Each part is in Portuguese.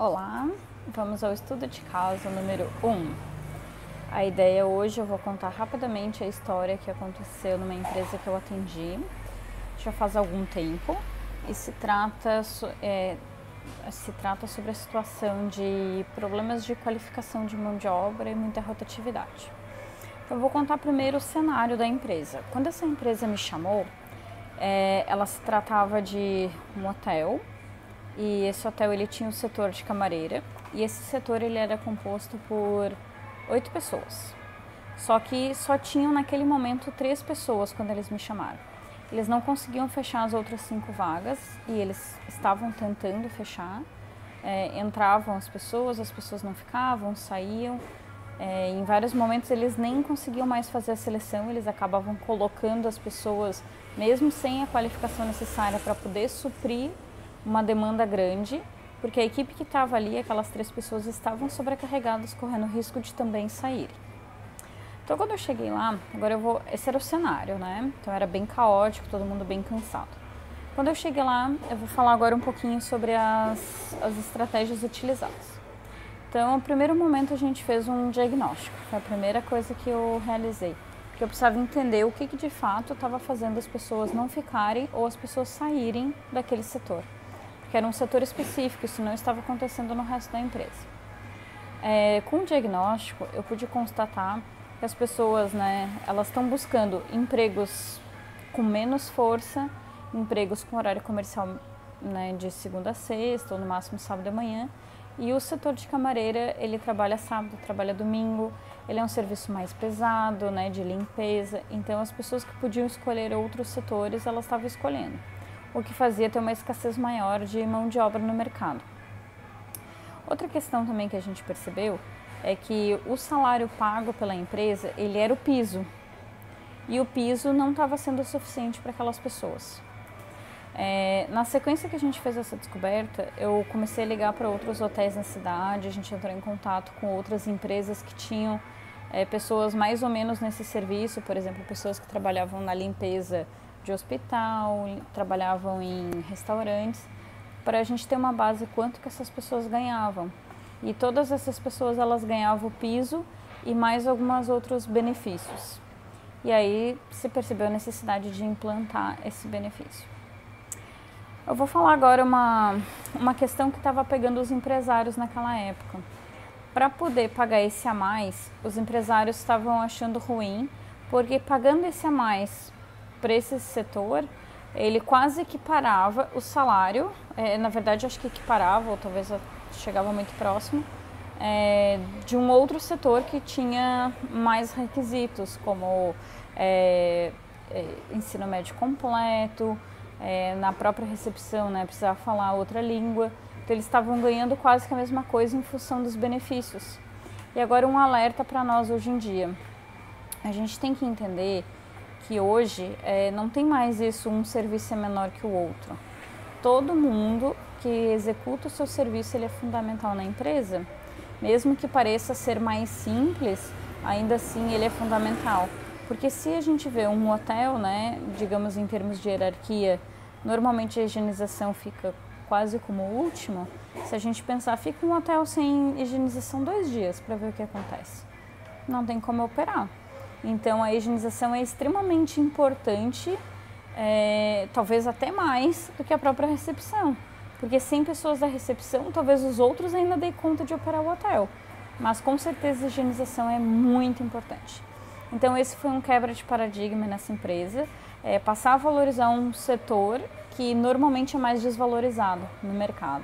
Olá, vamos ao estudo de caso número 1. A ideia hoje eu vou contar rapidamente a história que aconteceu numa empresa que eu atendi já faz algum tempo e se trata sobre a situação de problemas de qualificação de mão de obra e muita rotatividade. Eu vou contar primeiro o cenário da empresa. Quando essa empresa me chamou, ela se tratava de um hotel. E esse hotel ele tinha o setor de camareira e esse setor ele era composto por 8 pessoas. Só que só tinham naquele momento 3 pessoas quando eles me chamaram. Eles não conseguiam fechar as outras 5 vagas e eles estavam tentando fechar. Entravam as pessoas não ficavam, saíam. Em vários momentos eles nem conseguiam mais fazer a seleção, eles acabavam colocando as pessoas, mesmo sem a qualificação necessária, para poder suprir uma demanda grande, porque a equipe que estava ali, aquelas 3 pessoas, estavam sobrecarregadas, correndo risco de também sair. Então, quando eu cheguei lá, esse era o cenário, né? Então, era bem caótico, todo mundo bem cansado. Quando eu cheguei lá, eu vou falar agora um pouquinho sobre as estratégias utilizadas. Então, no primeiro momento, a gente fez um diagnóstico. Foi a primeira coisa que eu realizei. Porque eu precisava entender o que de fato estava fazendo as pessoas não ficarem ou as pessoas saírem daquele setor. Porque era um setor específico, isso não estava acontecendo no resto da empresa. Com o diagnóstico, eu pude constatar que as pessoas, elas estão buscando empregos com menos força, empregos com horário comercial, de segunda a sexta, ou no máximo sábado de manhã. E o setor de camareira, ele trabalha sábado, trabalha domingo, ele é um serviço mais pesado, de limpeza. Então, as pessoas que podiam escolher outros setores, elas estavam escolhendo, o que fazia ter uma escassez maior de mão de obra no mercado. Outra questão também que a gente percebeu é que o salário pago pela empresa, ele era o piso, e o piso não estava sendo suficiente para aquelas pessoas. Na sequência que a gente fez essa descoberta, eu comecei a ligar para outros hotéis na cidade, a gente entrou em contato com outras empresas que tinham pessoas mais ou menos nesse serviço, por exemplo, pessoas que trabalhavam na limpeza de hospital, trabalhavam em restaurantes, para a gente ter uma base quanto que essas pessoas ganhavam. E todas essas pessoas, elas ganhavam o piso e mais alguns outros benefícios. E aí se percebeu a necessidade de implantar esse benefício. Eu vou falar agora uma questão que estava pegando os empresários naquela época. Para poder pagar esse a mais, os empresários estavam achando ruim, porque pagando esse a mais para esse setor, ele quase equiparava o salário, na verdade acho que equiparava, ou talvez chegava muito próximo, de um outro setor que tinha mais requisitos, como ensino médio completo, na própria recepção, precisava falar outra língua. Então eles estavam ganhando quase que a mesma coisa em função dos benefícios. E agora um alerta para nós hoje em dia. A gente tem que entender que hoje não tem mais isso, um serviço é menor que o outro. Todo mundo que executa o seu serviço, ele é fundamental na empresa. Mesmo que pareça ser mais simples, ainda assim ele é fundamental. Porque se a gente vê um hotel, digamos em termos de hierarquia, normalmente a higienização fica quase como o último. Se a gente pensar, fica um hotel sem higienização 2 dias para ver o que acontece. Não tem como operar. Então a higienização é extremamente importante, talvez até mais do que a própria recepção. Porque sem pessoas da recepção, talvez os outros ainda dêem conta de operar o hotel. Mas com certeza a higienização é muito importante. Então esse foi um quebra de paradigma nessa empresa, passar a valorizar um setor que normalmente é mais desvalorizado no mercado.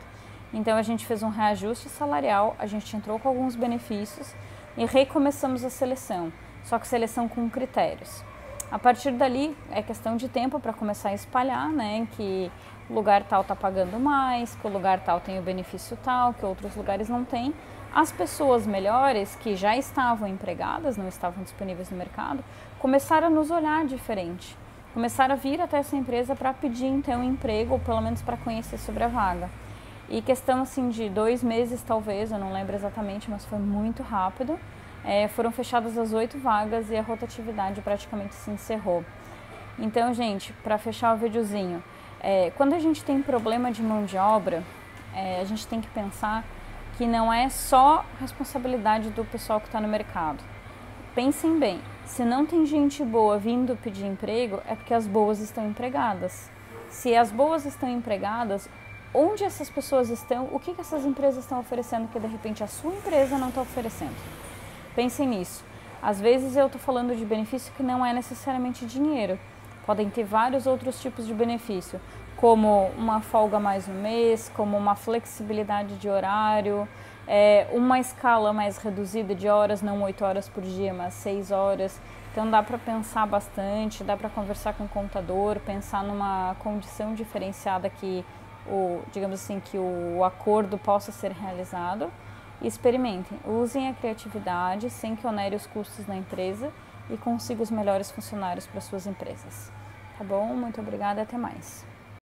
Então a gente fez um reajuste salarial, a gente entrou com alguns benefícios e recomeçamos a seleção, só que seleção com critérios. A partir dali é questão de tempo para começar a espalhar, que o lugar tal está pagando mais, que o lugar tal tem o benefício tal, que outros lugares não têm. As pessoas melhores, que já estavam empregadas, não estavam disponíveis no mercado, começaram a nos olhar diferente. Começaram a vir até essa empresa para pedir então um emprego, ou pelo menos para conhecer sobre a vaga. E questão assim de 2 meses talvez, eu não lembro exatamente, mas foi muito rápido. Foram fechadas as 8 vagas e a rotatividade praticamente se encerrou. Então, gente, para fechar o videozinho, quando a gente tem problema de mão de obra, a gente tem que pensar que não é só responsabilidade do pessoal que está no mercado. Pensem bem, se não tem gente boa vindo pedir emprego, é porque as boas estão empregadas. Se as boas estão empregadas, onde essas pessoas estão, o que essas empresas estão oferecendo que de repente a sua empresa não está oferecendo? Pensem nisso. Às vezes eu estou falando de benefício que não é necessariamente dinheiro. Podem ter vários outros tipos de benefício, como uma folga mais no mês, como uma flexibilidade de horário, uma escala mais reduzida de horas, não 8 horas por dia, mas 6 horas. Então dá para pensar bastante, dá para conversar com o contador, pensar numa condição diferenciada que digamos assim, que o acordo possa ser realizado. E experimentem, usem a criatividade sem que onere os custos na empresa e consiga os melhores funcionários para suas empresas. Tá bom? Muito obrigada e até mais.